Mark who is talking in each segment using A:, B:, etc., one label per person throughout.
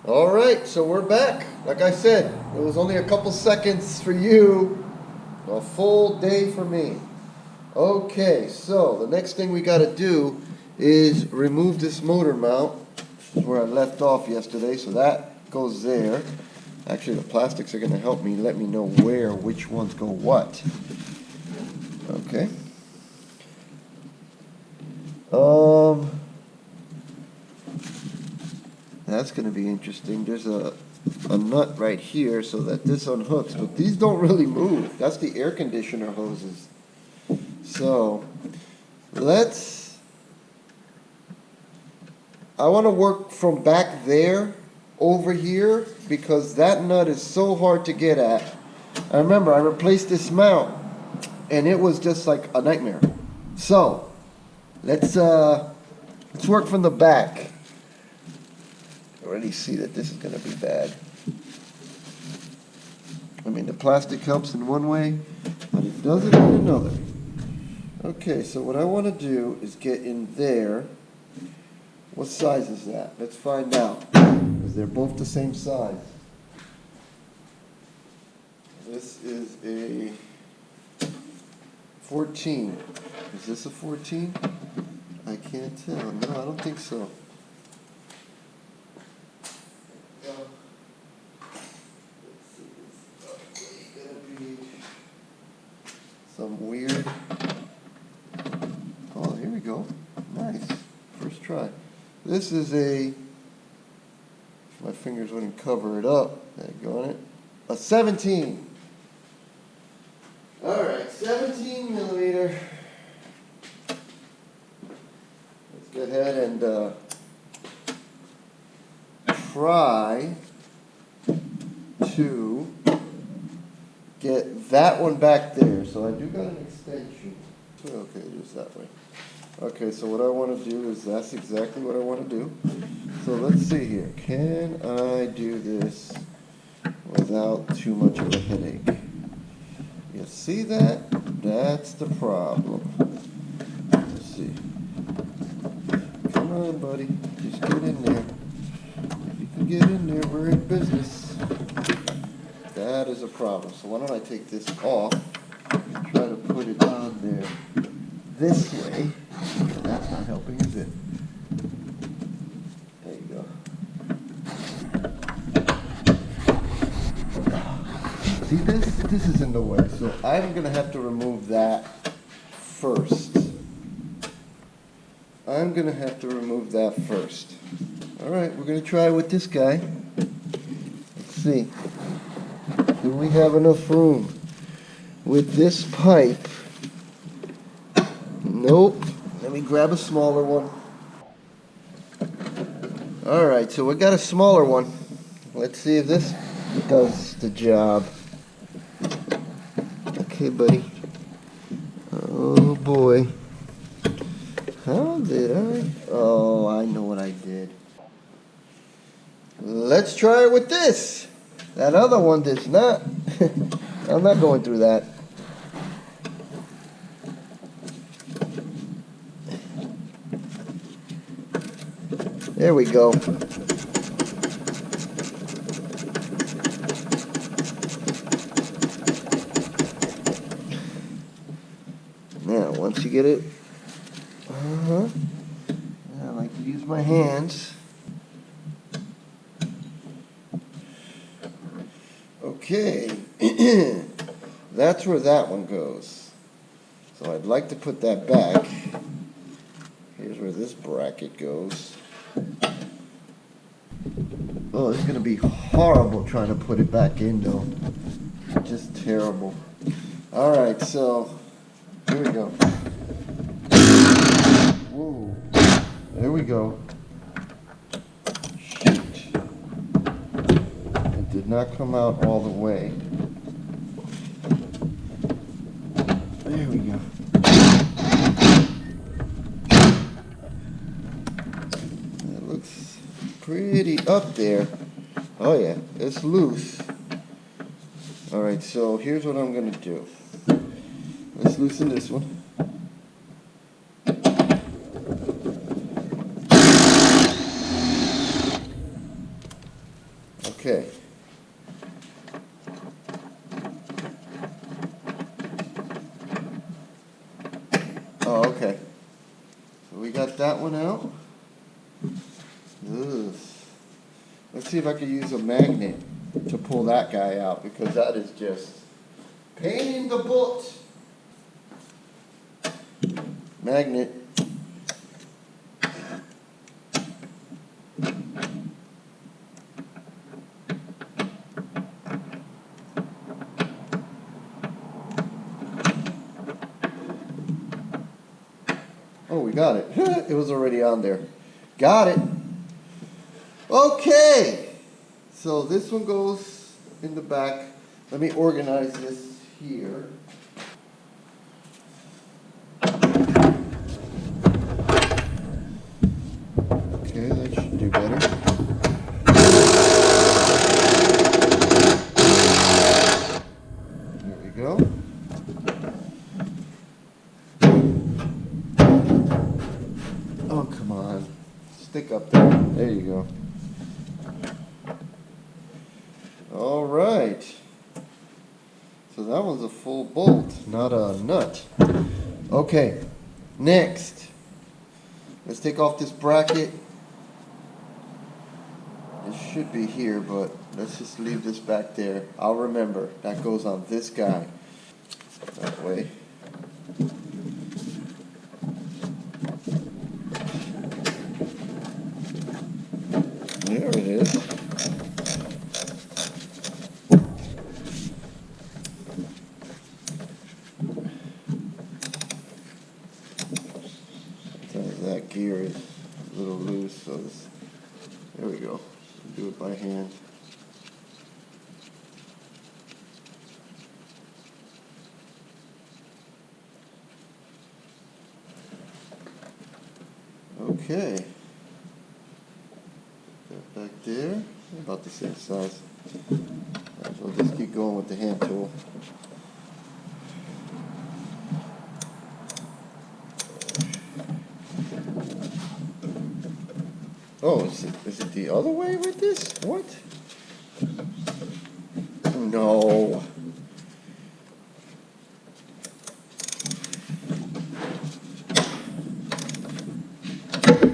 A: All right, so we're back. Like I said, it was only a couple seconds for you, a full day for me. Okay, so the next thing we got to do is remove this motor mount. This is where I left off yesterday, so that goes there. Actually, the plastics are going to help me let me know which ones go what. Okay. That's going to be interesting. There's a nut right here so that this unhooks, but these don't really move. That's the air conditioner hoses. So I want to work from back there over here because that nut is so hard to get at. I remember I replaced this mount and it was just like a nightmare. So let's work from the back. I already see that this is going to be bad. I mean, the plastic helps in one way, but it doesn't in another. Okay, so what I want to do is get in there. What size is that? Let's find out, because they're both the same size. This is a 14. Is this a 14? I can't tell. No, I don't think so. Some weird. Oh, here we go. Nice. First try. This is if my fingers wouldn't cover it up. There you go on it. A 17. Alright, 17 millimeter. Let's go ahead and try to get that one back there. So I do got an extension. Okay, just that way. Okay, so what I want to do is that's exactly what I want to do. So let's see here. Can I do this without too much of a headache? You see that? That's the problem. Let's see. Come on, buddy. Just get in there. If you can get in there, we're in business. That is a problem. So why don't I take this off and try to put it on there this way. That's not helping, is it? There you go. See this? This is in the way. So I'm going to have to remove that first. I'm going to have to remove that first. Alright, we're going to try with this guy. Let's see. Do we have enough room with this pipe? Nope. Let me grab a smaller one. Alright, so we got a smaller one. Let's see if this does the job. Okay, buddy. Oh boy. How did I? Oh, I know what I did. Let's try it with this. That other one does not. I'm not going through that. There we go. Now, once you get it, I like to use my hands. Okay, that's where that one goes. So I'd like to put that back. Here's where this bracket goes. Oh, this is going to be horrible trying to put it back in though. Just terrible. Alright, so here we go. Whoa. There we go. Shoot. It did not come out all the way. There we go. That looks pretty up there. Oh yeah, it's loose. Alright, so here's what I'm going to do. Let's loosen this one. Okay. Oh, okay. So we got that one out. Ugh. Let's see if I can use a magnet to pull that guy out, because that is just pain in the butt. Magnet. Oh, we got it. It was already on there. Got it. Okay. So this one goes in the back. Let me organize this here. Okay, that should do better. There we go. Oh, come on. Stick up there. There you go. All right. So that one's a full bolt, not a nut. Okay. Next. Let's take off this bracket. It should be here, but let's just leave this back there. I'll remember. That goes on this guy. That way. There it is. Sometimes that gear is a little loose, so this, there we go. Do it by hand. Okay. That back there, about the same size. Might as well just keep going with the hand tool. Oh, is it the other way with this? What? No.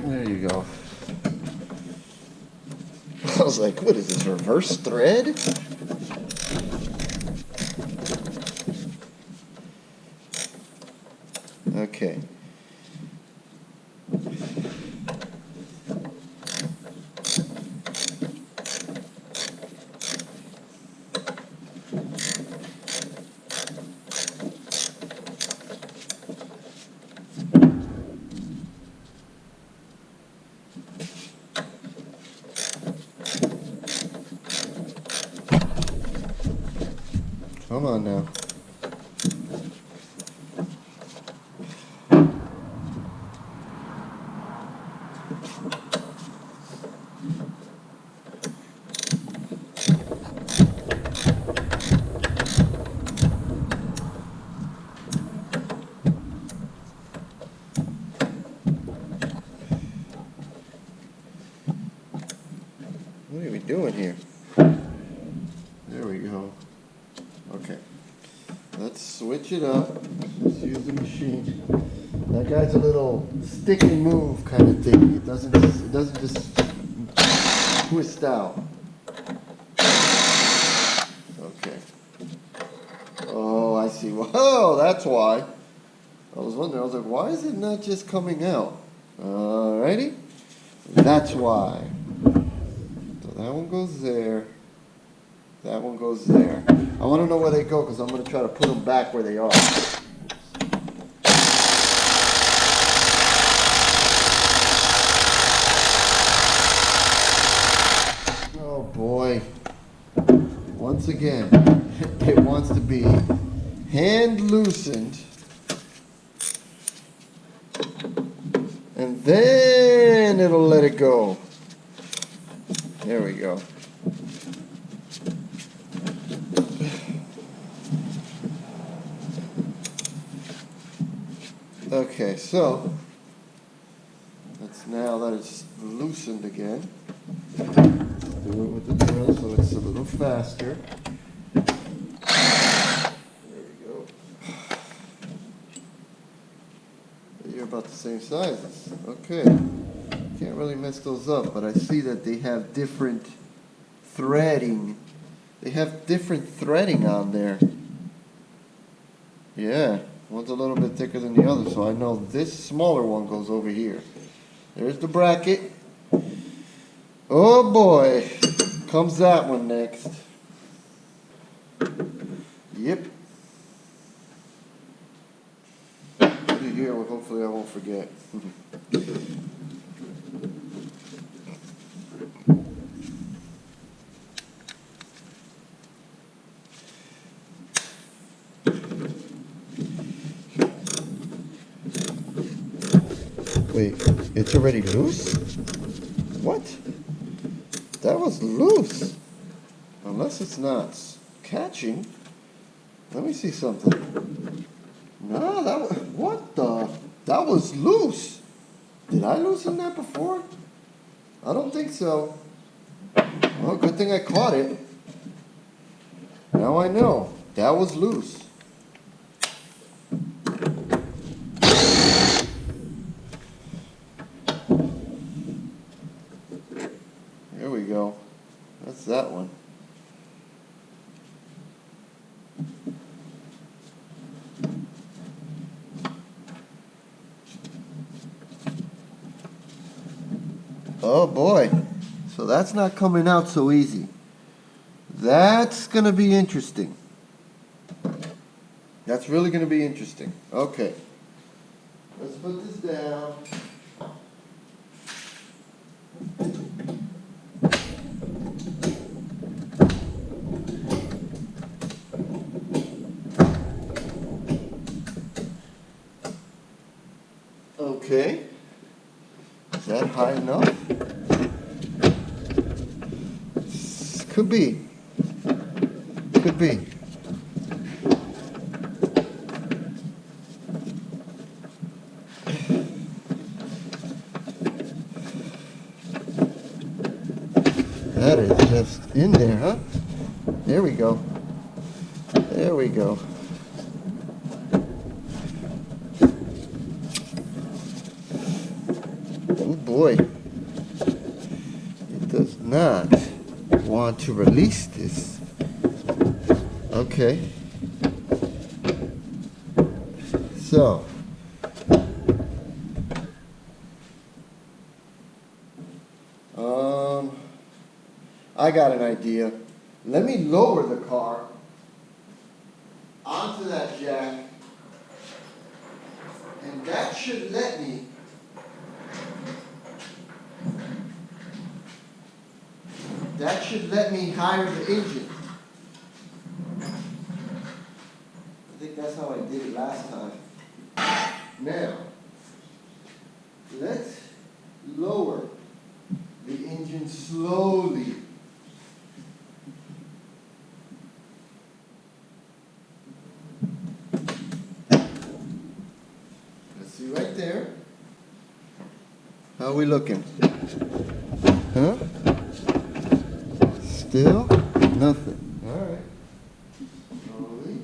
A: There you go. I was like, what is this, reverse thread? Okay. Come on now. What are we doing here? There we go. Okay. Let's switch it up. Let's use the machine. That guy's a little stick and move kind of thing. It doesn't just twist out. Okay. Oh, I see. Whoa, that's why. I was wondering, I was like, why is it not just coming out? Alrighty. That's why. So that one goes there. That one goes there. I want to know where they go because I'm going to try to put them back where they are. Oh boy. Once again, it wants to be hand loosened. And then it'll let it go. There we go. Okay, so now that it's loosened again, let's do it with the drill so it's this a little faster. There we go. You're about the same sizes. Okay. Can't really mess those up, but I see that they have different threading. They have different threading on there. Yeah, one's a little bit thicker than the other, so I know this smaller one goes over here. There's the bracket. Oh boy, comes that one next. Yep. Put it here, well, hopefully I won't forget. Wait, it's already loose? What? That was loose. Unless it's not catching. Let me see something. No, that was, what the? That was loose. Did I loosen that before? I don't think so. Well, good thing I caught it. Now I know. That was loose. There we go. That's that one. Oh boy. So that's not coming out so easy. That's going to be interesting. That's really going to be interesting. Okay. Let's put this down. Okay. Is that high enough? Could be. Could be. That is just in there, huh? There we go. There we go. Oh boy. It does not want to release this. Okay. So. I got an idea. Let me lower the car onto that jack, and that should let me hire the engine. I think that's how I did it last time. Now, let's lower the engine slowly. See right there. How are we looking? Huh? Still nothing. All right. Slowly.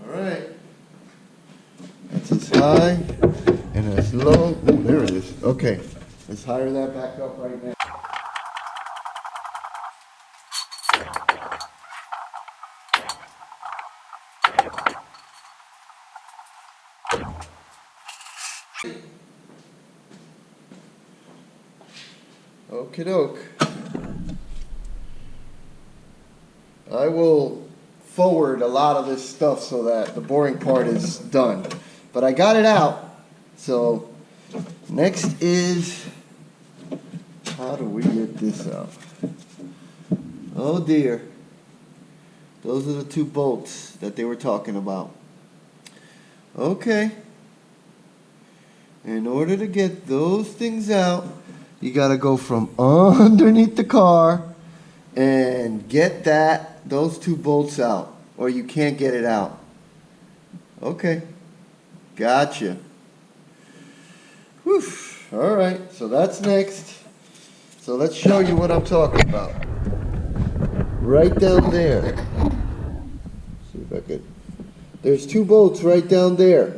A: All right. That's as high and as low. Oh, there it is. Okay. Let's hire that back up right now. Okie doke. I will forward a lot of this stuff so that the boring part is done. But I got it out. So next is, how do we get this out? Oh dear. Those are the two bolts that they were talking about. Okay. In order to get those things out, you gotta go from underneath the car and get those two bolts out. or you can't get it out. Okay, gotcha. Whew. All right, so that's next. So let's show you what I'm talking about. Right down there. See if I could. There's 2 bolts right down there.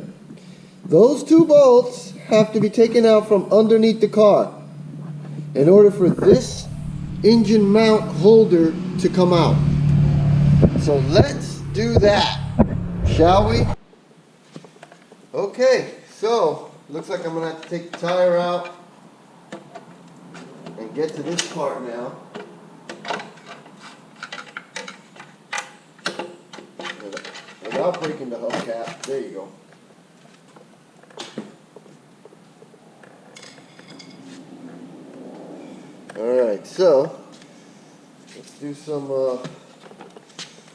A: Those 2 bolts have to be taken out from underneath the car in order for this engine mount holder to come out. So let's do that, shall we? Okay, so looks like I'm gonna have to take the tire out and get to this part now. Without breaking the hubcap. There you go. Alright, so let's do some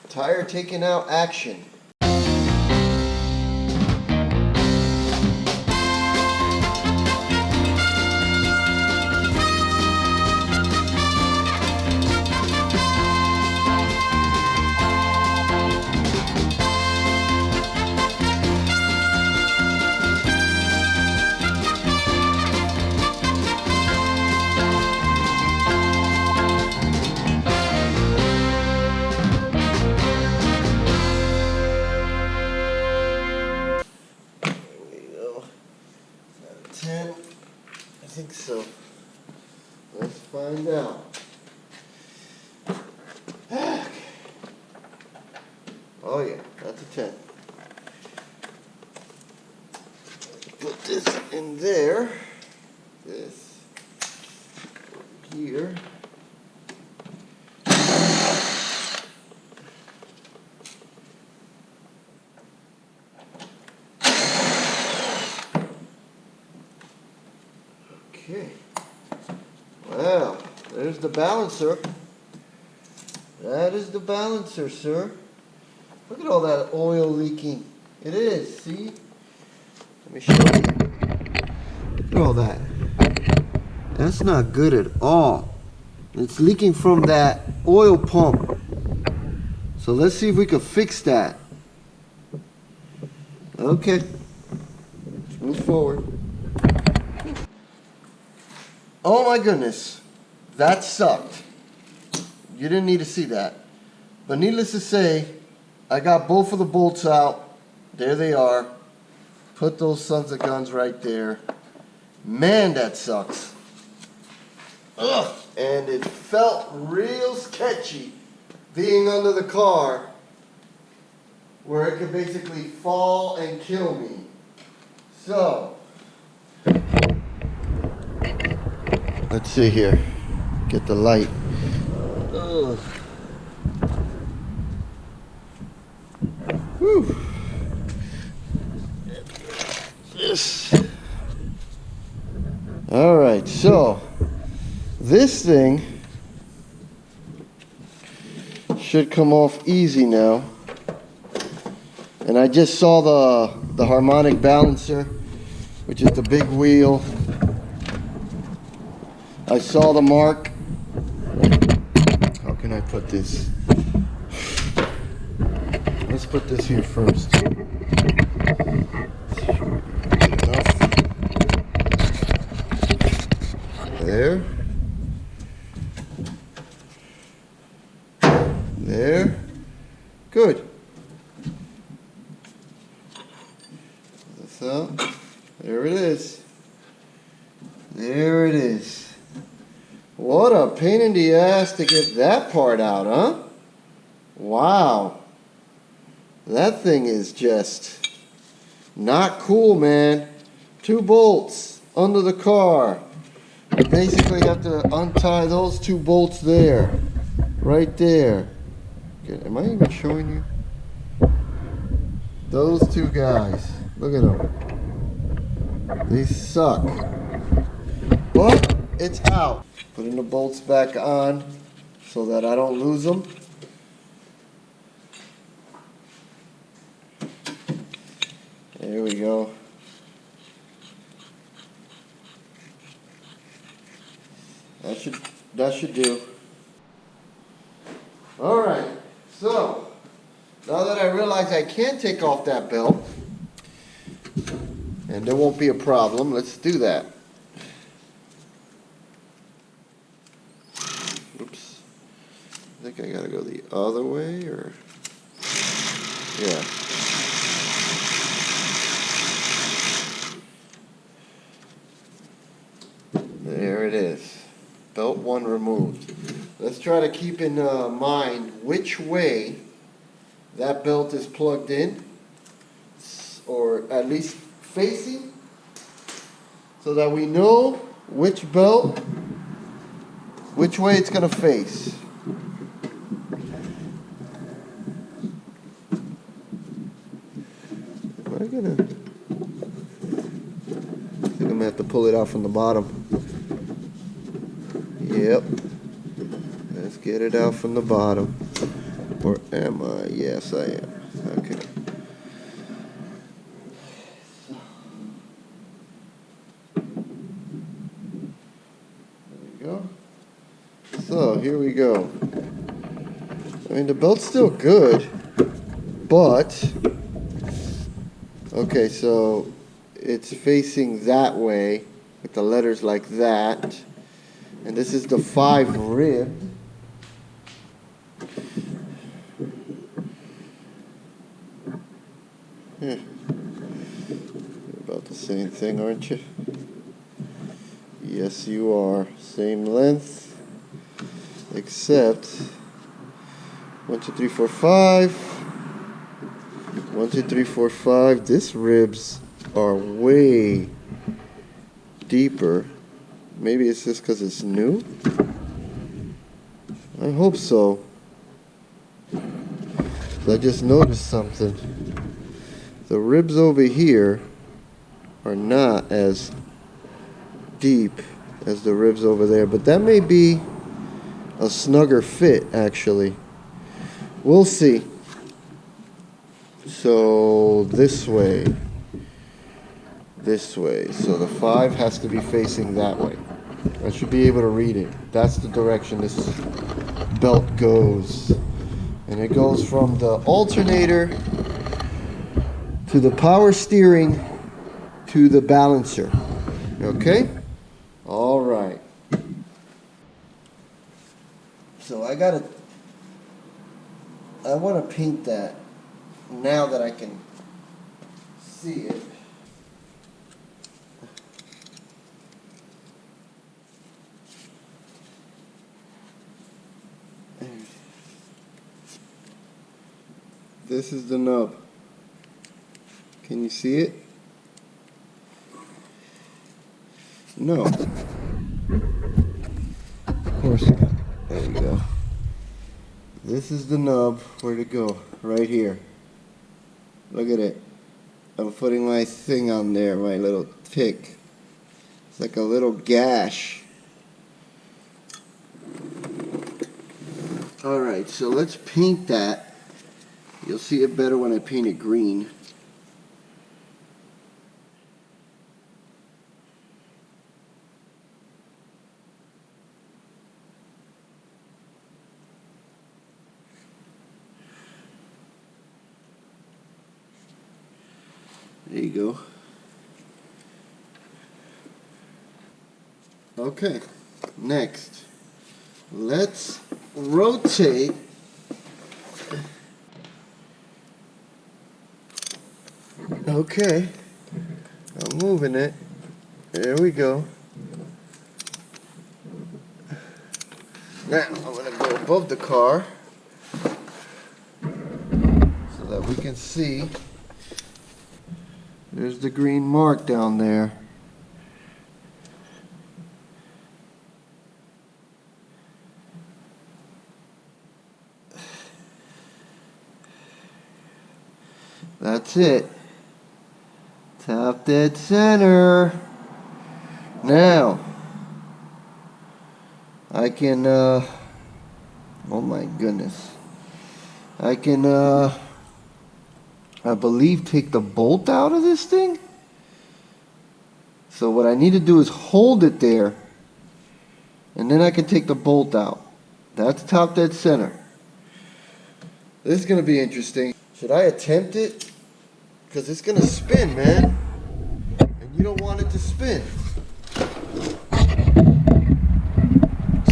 A: tire taking out action. I think so. Let's find out. Oh yeah, that's a 10. Put this in there. This over here. Okay. Well, there's the balancer. That is the balancer, sir. Look at all that oil leaking. It is, see? Let me show you. Look at all that. That's not good at all. It's leaking from that oil pump. So let's see if we can fix that. Okay. Let's move forward. Oh my goodness, that sucked. You didn't need to see that. But needless to say, I got both of the bolts out. There they are. Put those sons of guns right there. Man, that sucks. Ugh, and it felt real sketchy being under the car where it could basically fall and kill me. So, let's see here. Get the light. Ugh. Whew. This. All right, so this thing should come off easy now. And I just saw the harmonic balancer, which is the big wheel. I saw the mark. How can I put this? Let's put this here first. Enough. There. There. Good. So, there it is. There it is. What a pain in the ass to get that part out, huh? Wow. That thing is just not cool, man. 2 bolts under the car. You basically have to untie those 2 bolts there. Right there. Okay, am I even showing you? Those 2 guys. Look at them. They suck. But it's out. Putting the bolts back on so that I don't lose them. There we go. That should do. All right. So now realize I can take off that belt, and there won't be a problem. Let's do that. Oops. I think I gotta go the other way, or yeah. There it is. Belt 1 removed. Let's try to keep in mind which way that belt is plugged in, or at least facing, so that we know which belt, which way it's going to face. Am I going to... I think I'm going to have to pull it out from the bottom. Yep. Let's get it out from the bottom. Or am I? Yes, I am. Okay. There we go. So, here we go. I mean, the belt's still good, but... Okay, so it's facing that way, with the letters like that. And this is the 5 rib. You're about the same thing, aren't you? Yes, you are. Same length, except 1, 2, 3, 4, 5. 1, 2, 3, 4, 5. This ribs are way deeper. Maybe it's just because it's new. I hope so. I just noticed something. The ribs over here are not as deep as the ribs over there, but that may be a snugger fit, actually. We'll see. So this way. This way. So the 5 has to be facing that way. I should be able to read it. That's the direction this belt goes. And it goes from the alternator to the power steering to the balancer. Okay? All right. So I want to paint that now that I can see it. This is the nub. Can you see it? No. Of course. There we go. This is the nub. Where'd it go? Right here. Look at it. I'm putting my thing on there, my little pick. It's like a little gash. Alright, so let's paint that. You'll see it better when I paint it green. There you go. Okay, next, let's rotate okay, I'm moving it. There we go. Now I'm going to go above the car so that we can see. There's the green mark down there. That's it. Top dead center. Now, I can, oh my goodness. I can, I believe take the bolt out of this thing. So what I need to do is hold it there, and then I can take the bolt out. That's top dead center. This is going to be interesting. Should I attempt it? Because it's going to spin, man. And you don't want it to spin.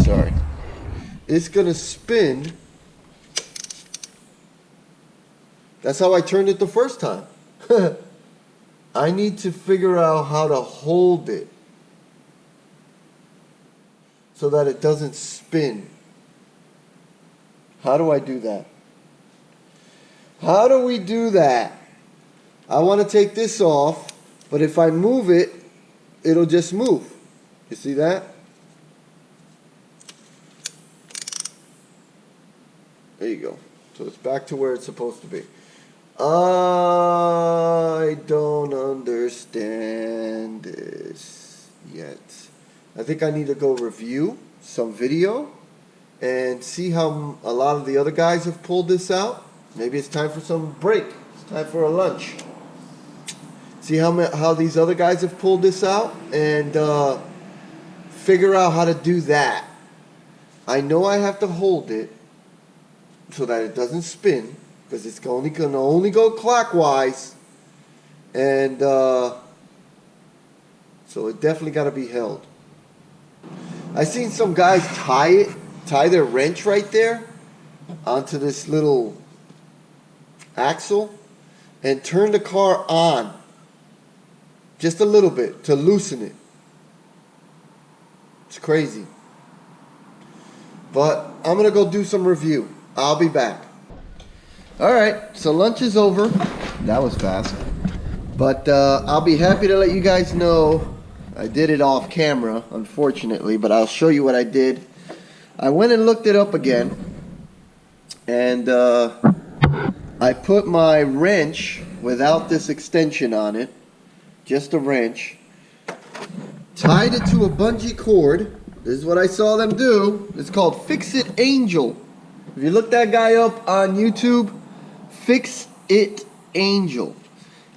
A: Sorry. It's going to spin. That's how I turned it the first time. I need to figure out how to hold it so that it doesn't spin. How do I do that? How do we do that? I want to take this off, but if I move it, it'll just move. You see that? There you go. So it's back to where it's supposed to be. I don't understand this yet. I think I need to go review some video and see how a lot of the other guys have pulled this out. Maybe it's time for some break. It's time for a lunch. See how these other guys have pulled this out and figure out how to do that. I know I have to hold it so that it doesn't spin, because it's only going to go clockwise, and so it definitely got to be held. I seen some guys tie their wrench right there onto this little axle and turn the car on just a little bit to loosen it. It's crazy. But I'm going to go do some review. I'll be back. Alright, so lunch is over. That was fast. But I'll be happy to let you guys know I did it off camera, unfortunately, but I'll show you what I did. I went and looked it up again, and I put my wrench without this extension on it, just a wrench, tied it to a bungee cord. This is what I saw them do. It's called Fix It Angel. If you look that guy up on YouTube, Fix It Angel.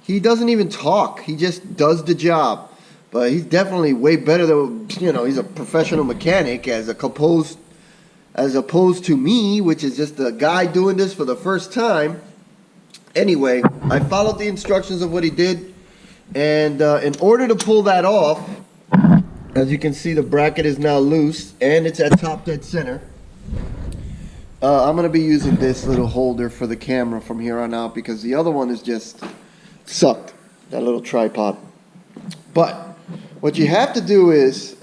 A: He doesn't even talk. He just does the job. But he's definitely way better than, he's a professional mechanic as opposed to me, which is just a guy doing this for the first time. Anyway, I followed the instructions of what he did. And in order to pull that off, as you can see, the bracket is now loose and it's at top dead center. I'm going to be using this little holder for the camera from here on out because the other one is just sucked, that little tripod. But what you have to do is,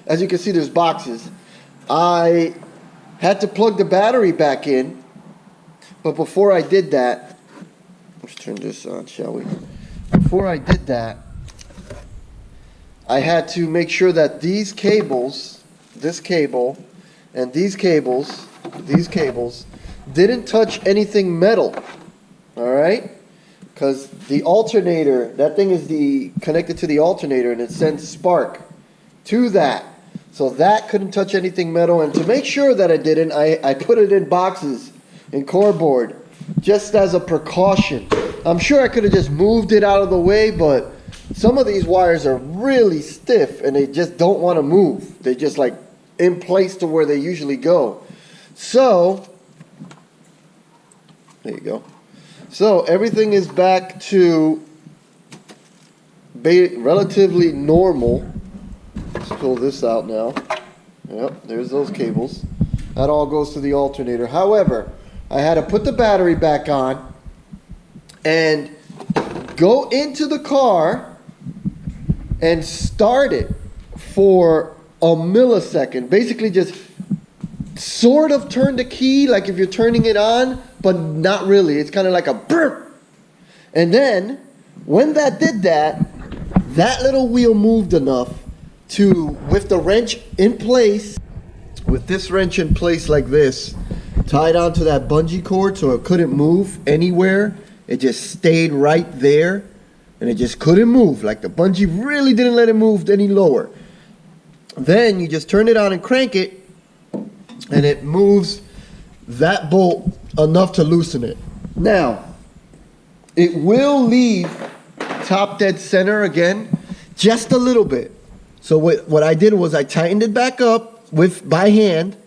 A: as you can see, there's boxes. I had to plug the battery back in, but before I did that, let's turn this on, shall we? Before I did that, I had to make sure that these cables, this cable, and these cables didn't touch anything metal. All right? Because the alternator, that thing is connected to the alternator, and it sends spark to that. So that couldn't touch anything metal. And to make sure that it didn't, I put it in boxes, in cardboard, just as a precaution. I'm sure I could have just moved it out of the way, but some of these wires are really stiff, and they just don't want to move. They're just like in place to where they usually go. So, there you go. So everything is back to relatively normal. Let's pull this out now. Yep, there's those cables. That all goes to the alternator. However, I had to put the battery back on and go into the car and start it for a millisecond. Basically just sort of turn the key like if you're turning it on, but not really. It's kind of like a burp. And then when that did that, that little wheel moved enough to, with the wrench in place, with this wrench in place like this, tied onto that bungee cord so it couldn't move anywhere. It just stayed right there, and it just couldn't move. Like the bungee really didn't let it move any lower. Then you just turn it on and crank it, and it moves that bolt enough to loosen it. Now, it will leave top dead center again, just a little bit. So what I did was I tightened it back up by hand.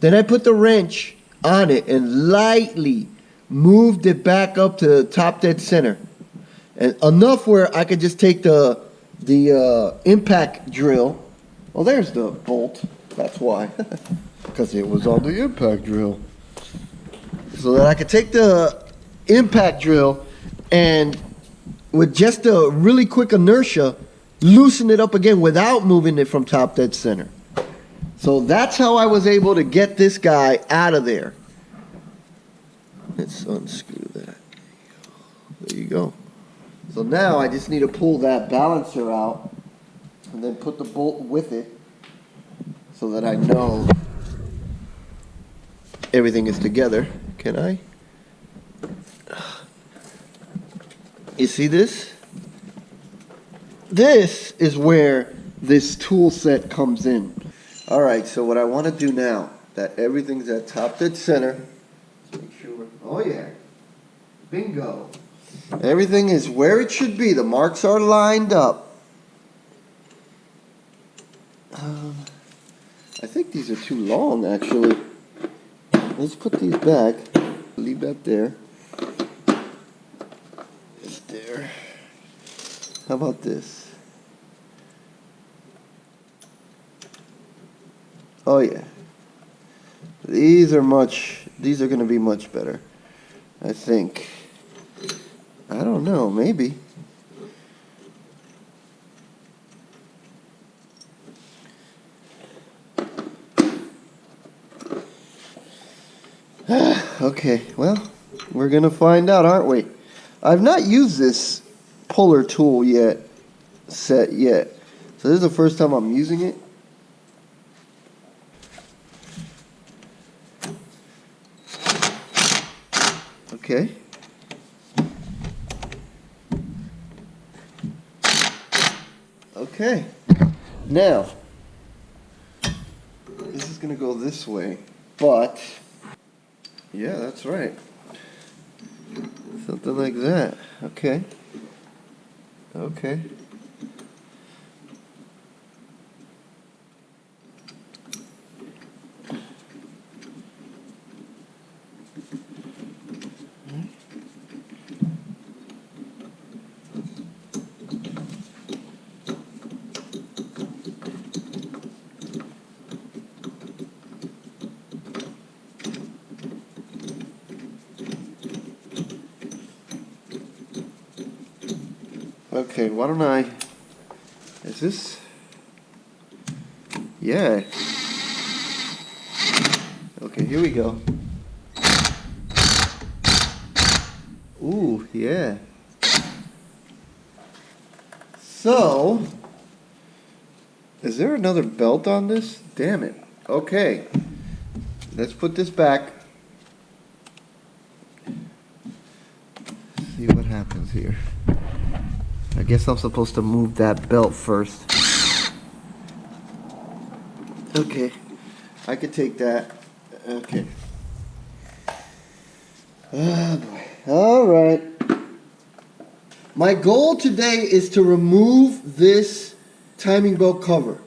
A: Then I put the wrench on it and lightly moved it back up to top dead center. And enough where I could just take the impact drill. Well, there's the bolt. That's why. Because it was on the impact drill. So that I could take the impact drill and with just a really quick inertia, loosen it up again without moving it from top dead center. So that's how I was able to get this guy out of there. Let's unscrew that. There you go. So now I just need to pull that balancer out and then put the bolt with it so that I know everything is together. Can I? You see this? This is where this tool set comes in. Alright, so what I want to do now, that everything's at top dead center. Let's make sure. Oh yeah. Bingo. Everything is where it should be. The marks are lined up. I think these are too long, actually. Let's put these back. Leave that there. It's there. How about this? Oh yeah. These are going to be much better. I think. I don't know, maybe. Okay, well, we're going to find out, aren't we? I've not used this puller tool set yet. So this is the first time I'm using it. Okay. Okay. Now, this is going to go this way, but yeah, that's right. Something like that. Okay. Okay. Okay, why don't I, is this, yeah. Okay, here we go. Ooh, yeah. So, is there another belt on this? Damn it. Okay, let's put this back. See what happens here. I guess I'm supposed to move that belt first. Okay, I could take that. Okay. Oh boy. All right. My goal today is to remove this timing belt cover.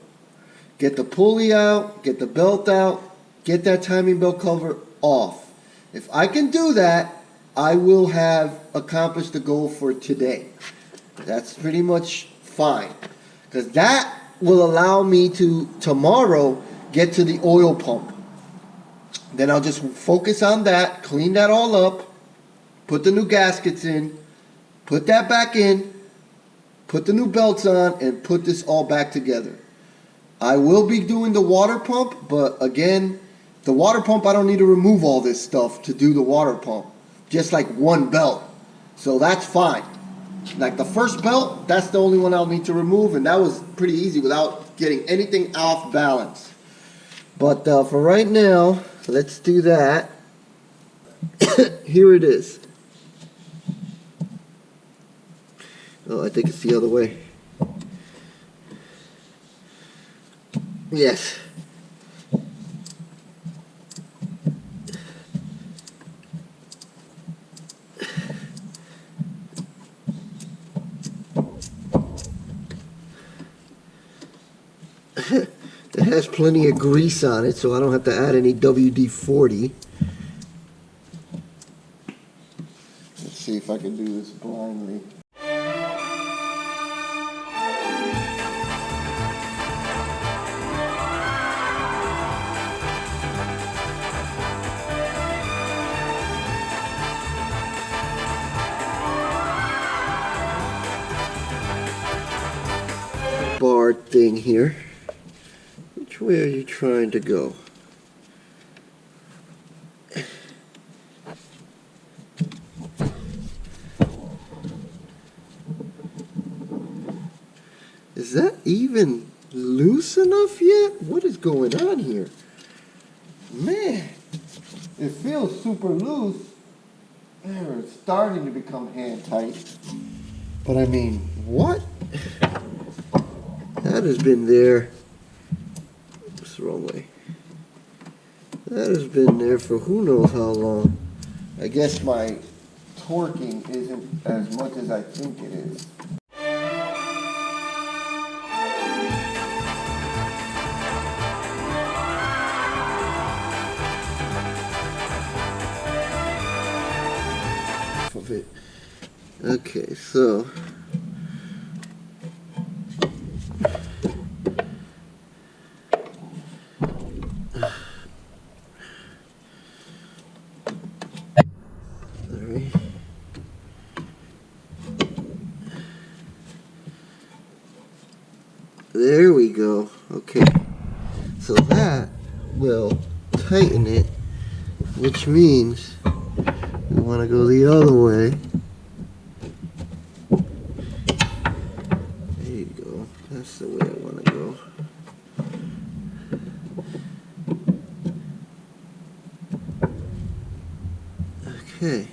A: Get the pulley out, get the belt out, get that timing belt cover off. If I can do that, I will have accomplished the goal for today. That's pretty much fine. Because that will allow me to, tomorrow, get to the oil pump. Then I'll just focus on that, clean that all up, put the new gaskets in, put that back in, put the new belts on, and put this all back together. I will be doing the water pump, but again, the water pump, I don't need to remove all this stuff to do the water pump. Just like one belt. So that's fine. Like the first belt, that's the only one I'll need to remove, and that was pretty easy without getting anything off balance. But for right now, let's do that. Here it is. Oh, I think it's the other way. Yes. It has plenty of grease on it, so I don't have to add any WD-40. see if I can do this blindly. Bar thing here. Which way are you trying to go? Is that even loose enough yet? What is going on here? Man, it feels super loose. There, it's starting to become hand tight. But I mean, what? That has been there. It's the wrong way. That has been there for who knows how long. I guess my torquing isn't as much as I think it is. Of it. Okay, so there we go. Okay, so that will tighten it, which means we want to go the other way. There you go. That's the way I want to go. Okay,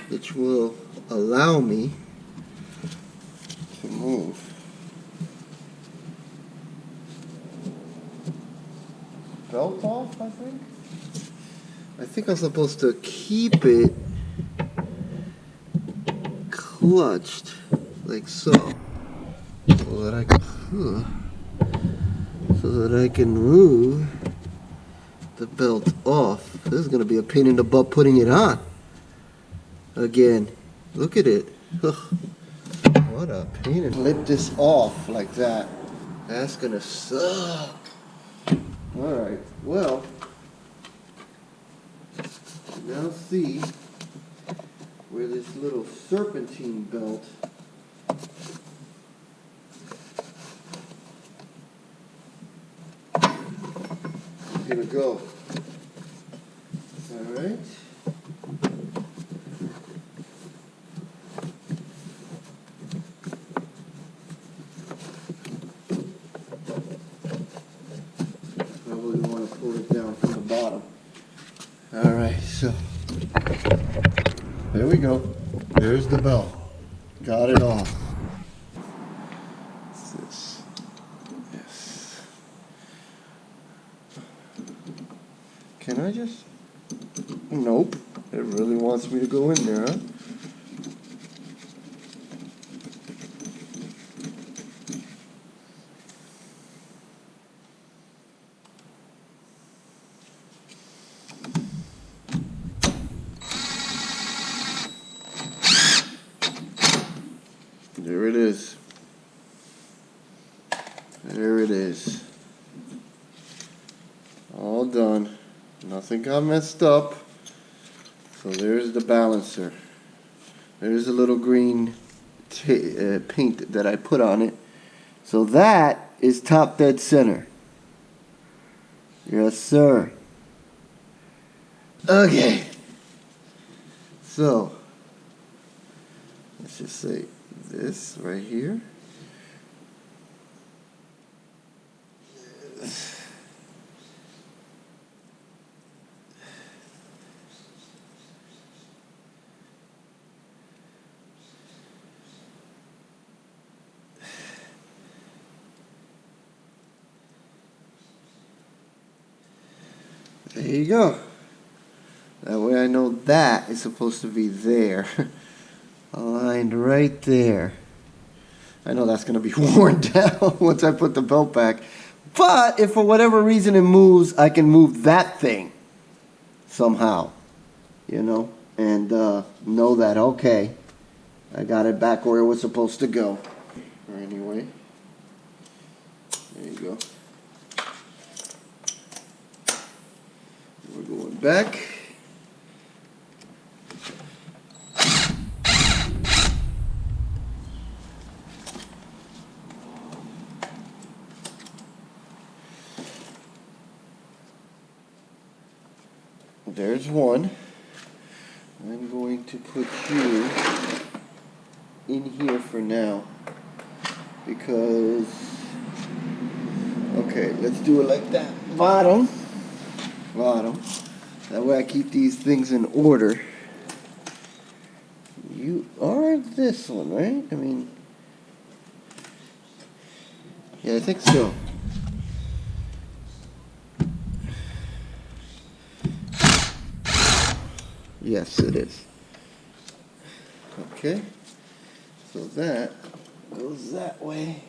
A: which will allow me to move. Belt off, I think? I think I'm supposed to keep it clutched like so, so that I can move the belt off. This is gonna be a pain in the butt putting it on again. Look at it. Ugh. What a pain. Flip this off like that. That's gonna suck. Alright, well, now see where this little serpentine belt is gonna go. Alright. Probably want to pull it down from the bottom. Alright, so there we go. There's the belt. Got it off. What's this? Yes. Can I just? Nope. It really wants me to go in there, huh? There it is. There it is. All done. Nothing got messed up. So there's the balancer. There's a little green paint that I put on it. So that is top dead center. Yes, sir. Okay. So let's just say this right here. There you go. That way I know that is supposed to be there. Aligned right there. I know that's going to be worn down once I put the belt back. But if for whatever reason it moves, I can move that thing somehow. You know? and know that, okay, I got it back where it was supposed to go. Or anyway, there you go. We're going back. There's one. I'm going to put you in here for now because, okay, let's do it like that. Bottom. That way I keep these things in order. You are this one, right? I mean, yeah, I think so. Yes, it is. Okay, so that goes that way.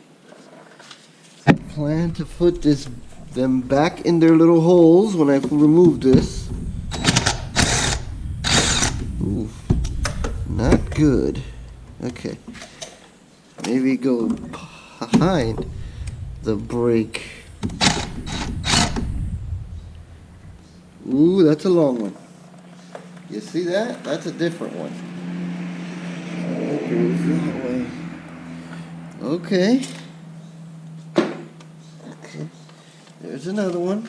A: Plan to put them back in their little holes when I remove this. Ooh, not good. Okay, maybe go behind the brake. Ooh, that's a long one. You see that? That's a different one. It goes that way. Okay. Okay. There's another one.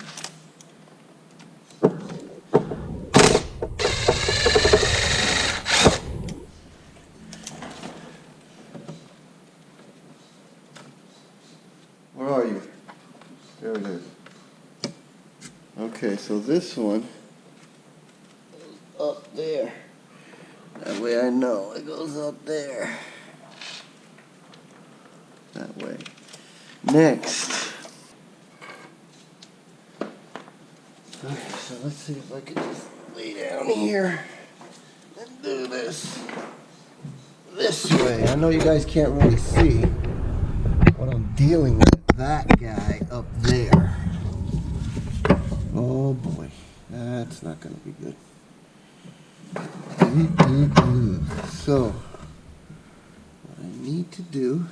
A: Where are you? There it is. Okay, so this one up there. That way I know it goes up there. That way. Next. Okay, so let's see if I can just lay down here and do this way. I know you guys can't really see what I'm dealing with. That guy up there. Oh boy, that's not going to be good. So, what I need to do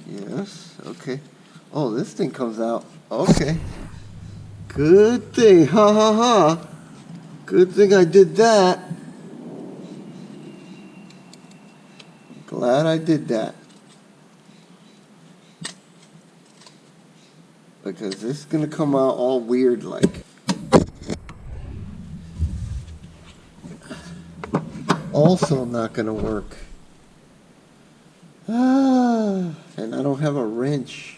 A: yes, okay. Oh, this thing comes out. Okay. Good thing. Ha ha ha. Good thing I did that. Glad I did that. Because this is going to come out all weird like. Also not going to work. And I don't have a wrench.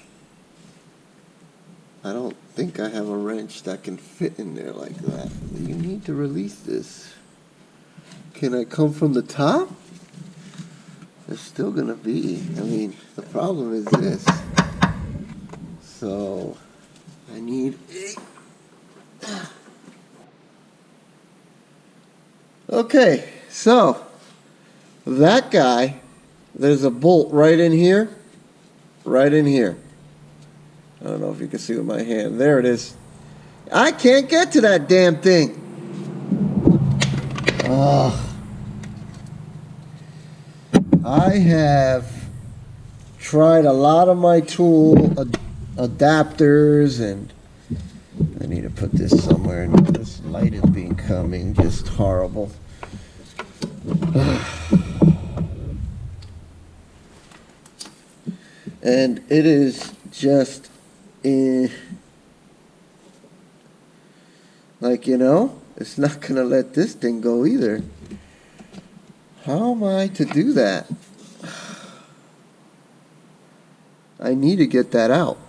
A: I don't think I have a wrench that can fit in there like that. You need to release this. Can I come from the top? There's still going to be. I mean, the problem is this. So, I need a... Okay, so, that guy, there's a bolt right in here. Right in here. I don't know if you can see with my hand. There it is. I can't get to that damn thing. I have tried a lot of my tool adapters, and I need to put this somewhere. And this light is becoming just horrible. And it is just like, you know, it's not gonna let this thing go either. How am I to do that? I need to get that out.